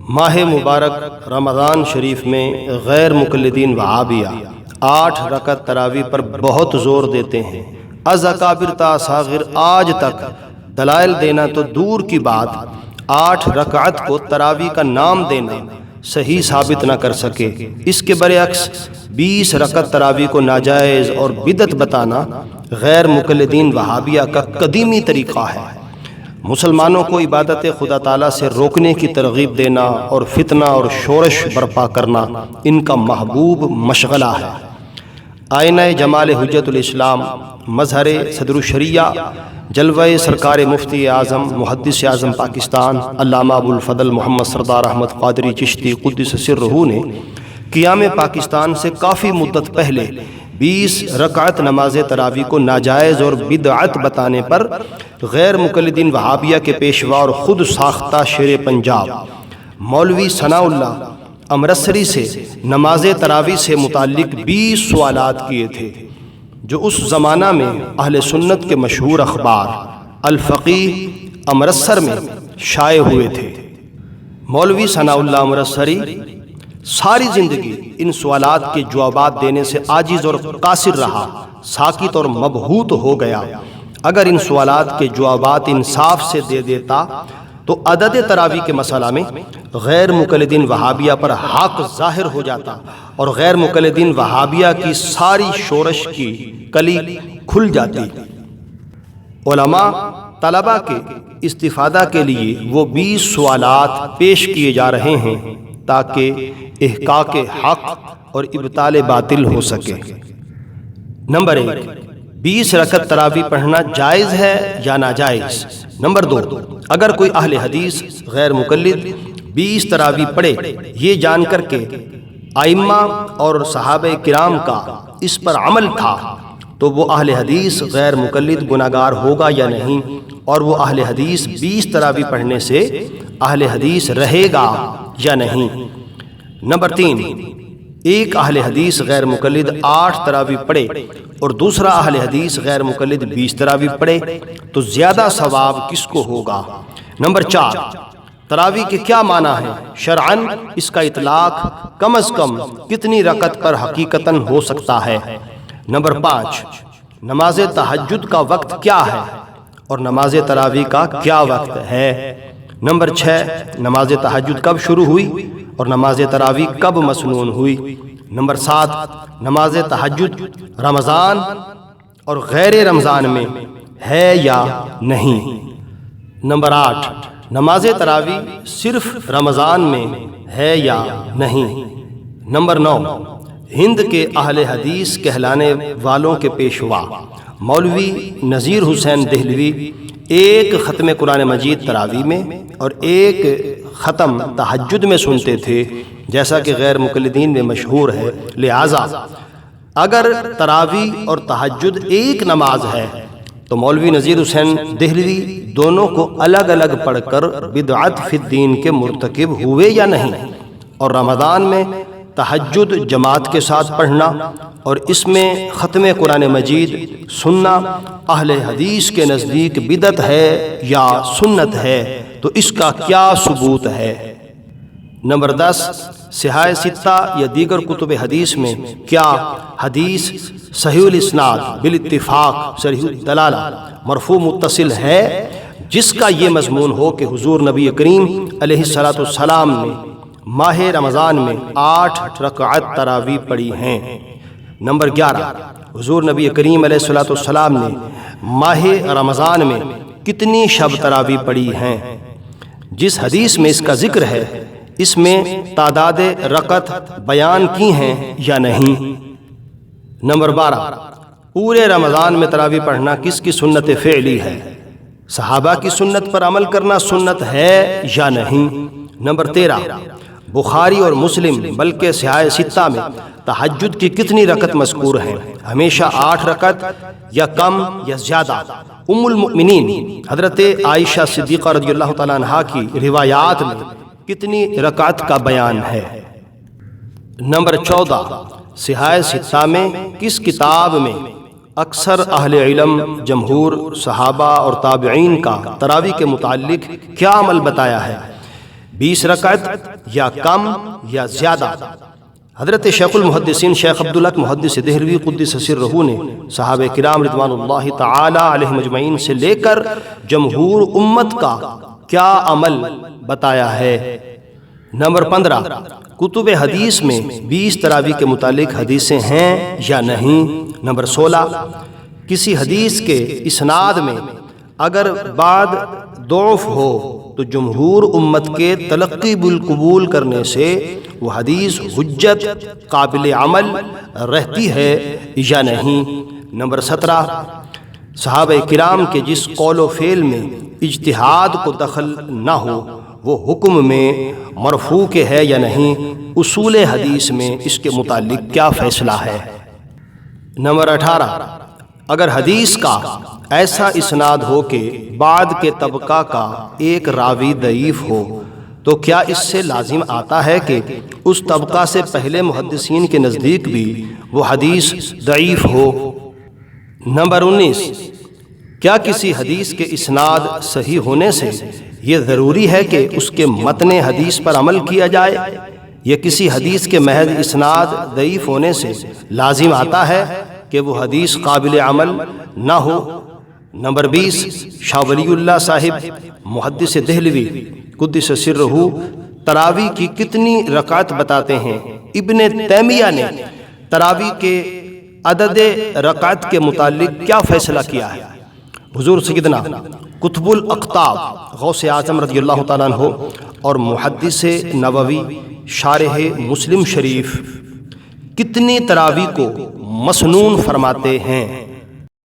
ماہ مبارک رمضان شریف میں غیر مقلدین وہابیہ 8 رکعت تراویح پر بہت زور دیتے ہیں۔ از اکابر تا اصاغر آج تک دلائل دینا تو دور کی بات 8 رکعت کو تراویح کا نام دینا صحیح ثابت نہ کر سکے۔ اس کے برعکس 20 رکعت تراویح کو ناجائز اور بدعت بتانا غیر مقلدین وہابیہ کا قدیمی طریقہ ہے۔ مسلمانوں کو عبادت خدا تعالیٰ سے روکنے کی ترغیب دینا اور فتنہ اور شورش برپا کرنا ان کا محبوب مشغلہ ہے۔ آئینہ جمال حجت الاسلام، مظہر صدر الشریعہ، جلوہ سرکار مفتی اعظم محدث اعظم پاکستان علامہ ابو الفضل محمد سردار احمد قادری چشتی قدس سرہ نے قیام پاکستان سے کافی مدت پہلے 20 رکعت نماز تراویح کو ناجائز اور بدعت بتانے پر غیر مقلدین وہابیہ کے پیشوا اور خود ساختہ شیر پنجاب مولوی ثناء اللہ امرتسری سے نماز تراویح سے متعلق 20 سوالات کیے تھے، جو اس زمانہ میں اہل سنت کے مشہور اخبار الفقیہ امرتسر میں شائع ہوئے تھے۔ مولوی ثناء اللہ امرتسری ساری زندگی ان سوالات کے جوابات دینے سے عاجز اور قاصر رہا، ساکت اور مبہوت ہو گیا۔ اگر ان سوالات کے جوابات انصاف سے دے دیتا تو عدد تراویح کے مسئلہ میں غیر مقلدین وہابیہ پر حق ظاہر ہو جاتا اور غیر مقلدین وہابیہ کی ساری شورش کی کلی کھل جاتی۔ علماء طلبہ کے استفادہ کے لیے وہ 20 سوالات پیش کیے جا رہے ہیں تاکہ احقاق حق اور ابطال باطل ہو سکے۔ نمبر 1، 20 رکعت تراویح پڑھنا جائز ہے یا ناجائز؟ نمبر 2، اگر کوئی اہل حدیث غیر مقلد 20 تراویح پڑھے یہ جان کر کے ائمہ اور صحابہ کرام کا اس پر عمل تھا تو وہ اہل حدیث غیر مقلد گناہگار ہوگا یا نہیں، اور وہ اہل حدیث 20 تراویح پڑھنے سے اہل حدیث رہے گا یا نہیں؟ نمبر 3، ایک اہل حدیث غیر مقلد 8 تراویح پڑھے اور دوسرا اہل حدیث غیر مقلد 20 تراویح پڑھے تو زیادہ ثواب کس کو ہوگا؟ نمبر 4، تراویح کے کیا معنی ہے شرعاً؟ اس کا اطلاق کم از کم کتنی رکعت پر حقیقتاً ہو سکتا ہے؟ نمبر 5، نماز تہجد کا وقت کیا ہے اور نماز تراویح کا کیا وقت ہے؟ نمبر 6، نماز تہجد کب شروع ہوئی اور نماز تراویح کب مسنون ہوئی؟ نمبر 7، نماز تہجد رمضان اور غیر رمضان میں ہے یا نہیں؟ نمبر 8، نماز تراویح صرف رمضان میں ہے یا نہیں؟ نمبر 9، ہند کے اہل حدیث کہلانے والوں کے پیشوا مولوی نذیر حسین دہلوی ایک ختم قرآن مجید تراویح میں اور ایک ختم تہجد میں سنتے تھے، جیسا کہ غیر مقلدین میں مشہور ہے۔ لہٰذا اگر تراویح اور تہجد ایک نماز ہے تو مولوی نذیر حسین دہلوی دونوں کو الگ الگ پڑھ کر بدعت فی الدین کے مرتکب ہوئے یا نہیں؟ اور رمضان میں تہجد جماعت کے ساتھ پڑھنا اور اس میں ختم قرآن مجید سننا اہل حدیث کے نزدیک بدعت ہے یا سنت ہے تو اس کا کیا ثبوت ہے؟ نمبر 10، صحاح ستہ یا دیگر کتب حدیث میں کیا حدیث صحیح الاسناد بالاتفاق صریح الدلالہ مرفوع متصل ہے جس کا یہ مضمون ہو کہ حضور نبی کریم علیہ الصلوۃ والسلام نے ماہ رمضان میں 8 رکعت تراویح پڑھی ہیں؟ نمبر 11، حضور نبی کریم علیہ الصلوۃ والسلام نے ماہ رمضان میں کتنی شب تراویح پڑھی ہیں؟ جس حدیث میں اس کا ذکر ہے اس میں تعداد رکعت بیان کی ہیں یا نہیں؟ نمبر 12، پورے رمضان میں تراویح پڑھنا کس کی سنت فعلی ہے؟ صحابہ کی سنت پر عمل کرنا سنت ہے یا نہیں؟ نمبر 13، بخاری اور مسلم بلکہ صحاح ستہ میں تہجد کی کتنی رکعت مذکور ہیں؟ ہمیشہ 8 رکعت یا کم یا زیادہ؟ ام المؤمنین حضرت عائشہ صدیقہ رضی اللہ تعالیٰ عنہا کی روایات میں کتنی رکعت کا بیان ہے؟ نمبر 14، صحاح ستہ میں کس کتاب میں اکثر اہل علم جمہور صحابہ اور تابعین کا تراویح کے متعلق کیا عمل بتایا ہے؟ 20 رکعت یا کم یا زیادہ؟ حضرت شیخ المحدثین شیخ عبداللہ محدث دہلوی قدس سرہ نے صحابہ کرام رضوان اللہ تعالی علیہم اجمعین سے لے کر جمہور امت کا کیا عمل بتایا ہے؟ نمبر 15، کتب حدیث میں 20 تراویح کے متعلق حدیثیں ہیں یا نہیں؟ نمبر 16، کسی حدیث کے اسناد میں اگر بعد ضعف ہو تو جمہور امت کے تلقی بالقبول کرنے سے وہ حدیث حجت قابل عمل رہتی ہے یا نہیں؟ نمبر 17، صحابہ کرام کے جس قول و فعل میں اجتہاد کو دخل نہ ہو وہ حکم میں مرفوع کے ہے یا نہیں؟ اصول حدیث میں اس کے متعلق کیا فیصلہ ہے؟ نمبر 18، اگر حدیث کا ایسا اسناد ہو کہ بعد کے طبقہ کا ایک راوی ضعیف ہو تو کیا اس سے لازم آتا ہے کہ اس طبقہ سے پہلے محدثین کے نزدیک بھی وہ حدیث ضعیف ہو؟ نمبر 19، کیا کسی حدیث کے اسناد صحیح ہونے سے یہ ضروری ہے کہ اس کے متن حدیث پر عمل کیا جائے، یا کسی حدیث کے محض اسناد ضعیف ہونے سے لازم آتا ہے کہ وہ حدیث قابل عمل نہ ہو؟ نمبر 20، شاہ ولی اللہ صاحب محدث دہلوی قدس سرہ تراویح کی کتنی رکعت بتاتے ہیں؟ ابن تیمیہ نے تراویح کے عدد رکعت کے متعلق کیا فیصلہ کیا ہے؟ حضور سیدنا قطب الاقطاب غوث اعظم رضی اللہ تعالیٰ عنہ اور محدث نووی شارح مسلم شریف کتنی تراویح کو مسنون فرماتے ہیں؟